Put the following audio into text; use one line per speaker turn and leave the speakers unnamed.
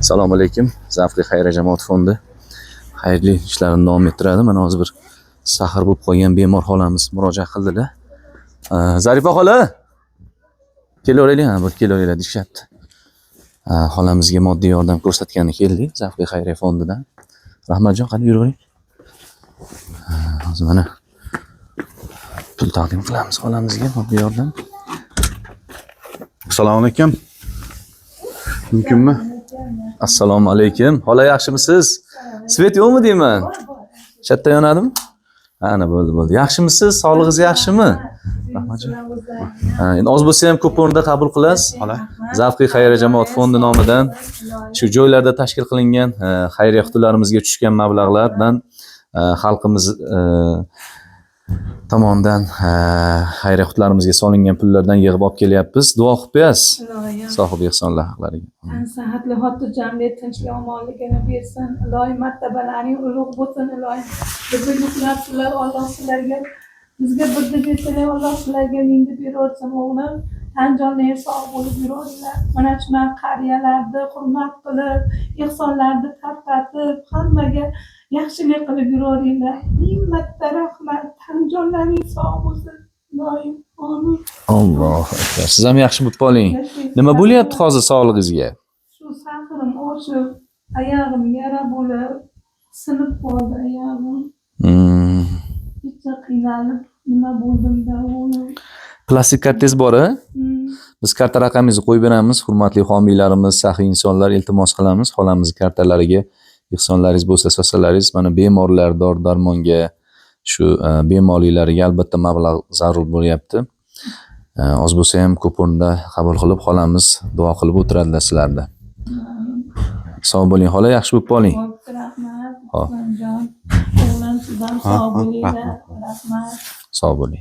Assalomu alaykum. Zavqli xayriya jamoat fondi xayrli ishlarini davom ettiradi. Mana hozir bir sahar bo'lib qolgan bemor xolamiz murojaat qildilar. Zarifa xola, kelaveraylik, bir kelaveraylik deyishyapti. Xolamizga moddiy yordam ko'rsatgani keldik Zavqli xayriya fondidan. Rahmatjon, qani yuravering. Hozir mana pul taqdim qilamiz xolamizga moddiy yordam.
Assalomu alaykum. Mumkinmi?
Assalomu alaykum. Xola, yaxshimisiz? Svet yo'qmi deyman? Shatda yonadimi? Ana bo'ldi. Yaxshimisiz? Sog'lig'ingiz yaxshimi? Rahmatjon. Endi oz bo'lsa ham ko'p o'rinda qabul qilasiz. Zavqli xayriya jamoat fondi nomidan shu joylarda tashkil qilingan xayriya qutularimizga tushgan mablag'lardan xalqimiz tomonidan xayriya qutularimizga solingan pullardan yig'ib olib kelyapmiz. Duo qilib qo'yasiz. Sohib ehsonlar haqlariga.
Sihatli xotirjamlik, tinchlik, omonligini bersin. Iloyim martabalaring ulug' bo'lsin. Iloyim bizni yuklabsizlar, Alloh sizlarga bizga birni bersalar, Alloh sizlarga mingni bersin o'g'lim. Tan jonlaringiz sog' bo'lib yuringlar. Mana shunaqa qariyalarni hurmat qilib, ehsonlarni tarqatib, hammaga yaxshilik qilib yuringlar. Ming marta rahmat. Tan jonlaringiz sog' bo'lsin. Iloyim, amin.
Allohu akbar. Siz ham yaxshi bo'lib qoling. Nima bo'lyapti hozir sog'lig'ingizga?
Shu sahrim oshib, oyog'im yara bo'lib, sinib qoldi oyog'im. Bitta qiynalib, nima bo'ldimda o'g'lim.
Plastik kartangiz bor-a? Biz karta raqamingizni qo'yib beramiz. Hurmatli homiylarimiz, saxiy insonlar, iltimos qilamiz. Xolamizning kartalariga ehsonlaringiz bo'lsa, so'zsalaringiz, mana bemorlar dori-darmonga, shu bemorliklariga albatta mablag' zarur bo'lyapti. Oz bo'lsa ham ko'p o'rinda qabul qilib xolamiz duo qilib o'tiradilar sizlarda. Sog' bo'ling xola, yaxshi bo'lib qoling.
Rahmat. O'g'lim sizdan sog' bo'linglar. Rahmat.
Sog' bo'ling.